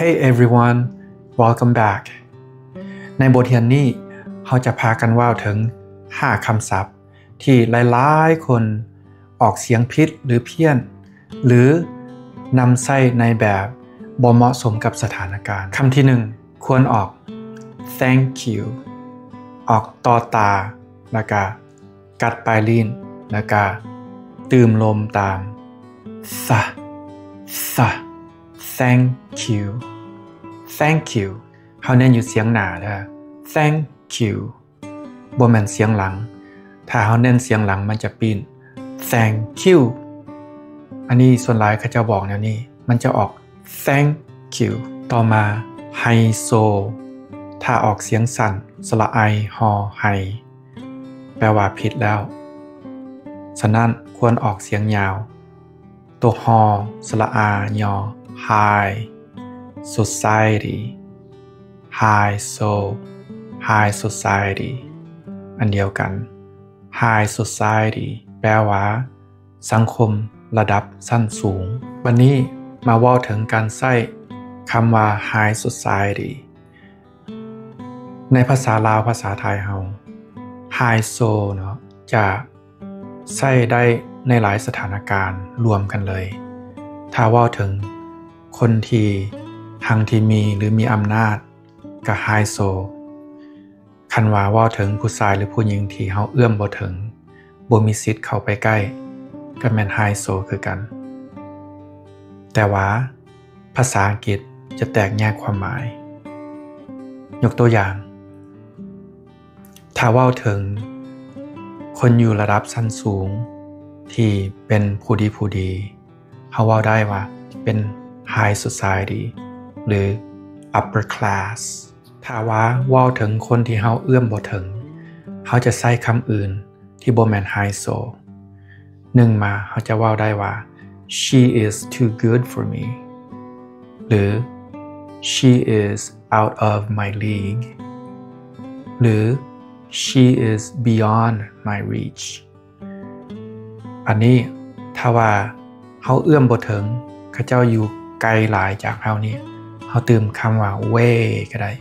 Hey everyone, welcome back ในบทเรียนนี้เราจะพากันว่าถึง5คำศัพท์ที่หลายๆคนออกเสียงผิดหรือเพี้ยนหรือนำใช้ในแบบบ่เหมาะสมกับสถานการณ์คำที่1ควรออก thank you ออกต่อตาแล้วก็กัดปลายลิ้นแล้วก็ตื่มลมตาม thank you เฮาเน้นอยู่เสียงหน้าเด้อ thank you บ่แม่นเสียงหลังถ้าเฮาเน้นเสียงหลังมันจะปีน thank you อันนี้ส่วนหลายเขาจะบอกแนวนี้มันจะออก thank you ต่อมาไฮโซถ้าออกเสียงสั่นสระไอฮอไฮแปลว่าผิดแล้วฉะนั้นควรออกเสียงยาวตัวฮอสระอายอ high society high society อันเดียวกัน high society แปลว่าสังคมระดับสั้นสูงวันนี้มาว่าถึงการใช้คำว่า high society ในภาษาลาวภาษาไทยเฮา high so เนาะจะใช้ได้ในหลายสถานการณ์รวมกันเลยถ้าว่าถึงคนที่ทางที่มีหรือมีอำนาจกับ high so คันว่าถึงผู้ชายหรือผู้หญิงที่เฮาเอื้อมบ่ถึงบ่มีสิทธิ์เข้าไปใกล้ก็แม่น high so คือกันแต่ว่าภาษาอังกฤษจะแตกแยกความหมายยกตัวอย่างถ้าว่าถึงคนอยู่ระดับชั้นสูงที่เป็นผู้ดีเขาว่าได้ว่าเป็น high society หรือ upper class ถ้าว่าถึงคนที่เขาเอื้อมบ่ถึงเขาจะใช้คำอื่นที่บ่แม่น high so มาเขาจะว่าได้ว่า she is too good for me หรือ she is out of my league หรือ she is beyond my reach อันนี้ถ้าว่าเขาเอื้อมบ่ถึงเขาเจ้าอยู่ไกลหลายจากเขานี่เขาเติมคำว่า way ก็ได้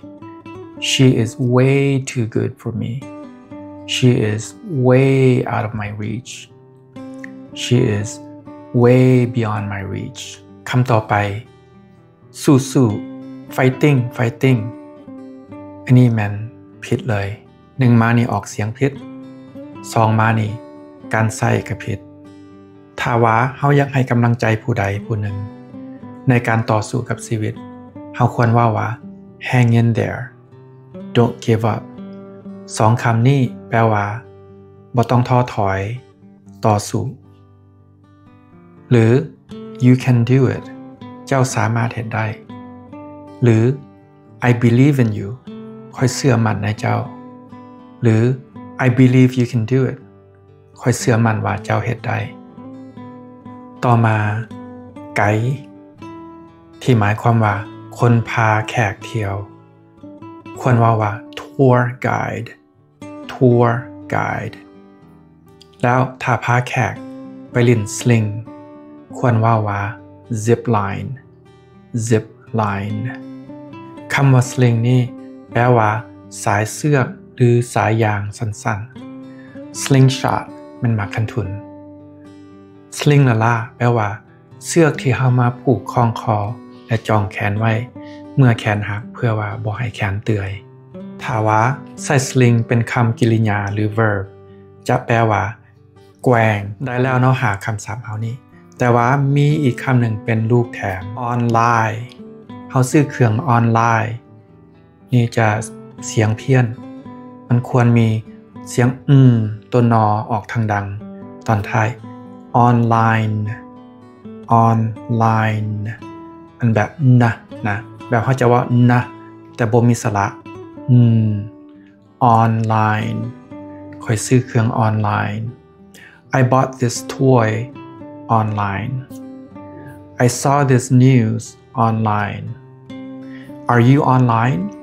she is way too good for me she is way out of my reach she is way beyond my reach คำต่อไปสู้fighting อันนี้มันผิดเลย1มานี่ออกเสียงผิด2มานี่การใส่ก็ผิดถ้าว่าเฮาอยากให้กำลังใจผู้ใดผู้หนึ่งในการต่อสู้กับชีวิตเฮาควรว่า hang in there don't give up 2คำนี้แปลว่าบ่ต้องท้อถอยต่อสู้หรือ you can do it เจ้าสามารถเฮ็ดได้หรือ I believe in you ข้อยเชื่อมั่นในเจ้าหรือ I believe you can do it ข้อยเชื่อมั่นว่าเจ้าเฮ็ดได้ต่อมาไกด์ที่หมายความว่าคนพาแขกเที่ยวควรว่า tour guide แล้วถ้าพาแขกไปเล่นสลิงควรว่า zip line คำว่าสลิงนี่แปลว่าสายเสือกหรือสายยางสั้นๆ slingshot มันหมากคันทุน sling ล่ะแปลว่าเสือกที่เฮามาผูกคล้องคอและจองแขนไว้เมื่อแขนหักเพื่อว่าบ่ให้แขนเตื่อยถ้าว่าใส่ sling เป็นคำกริยาหรือ verb จะแปลว่าแกว่งได้แล้วเนาะหาคำศัพท์เฮานี้แต่ว่ามีอีกคำหนึ่งเป็นรูปแถมออนไลน์เฮาซื้อเครื่องออนไลน์นี่จะเสียงเพี้ยนมันควรมีเสียงตัวนอออกทางดังตอนท้ายออนไลน์มันแบบนะแบบเขาจะว่านะแต่บ่มีสระออนไลน์ค่อยซื้อเครื่องออนไลน์ I bought this toy online I saw this news online Are you online?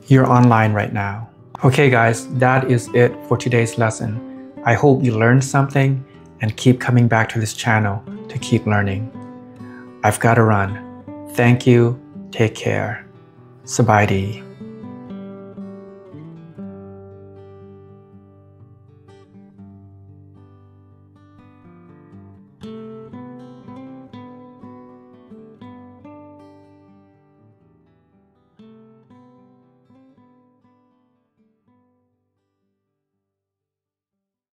You're online right now. Okay guys, that is it for today's lesson. I hope you learned something and keep coming back to this channel to keep learning. I've got to run. thank you take care สบายดี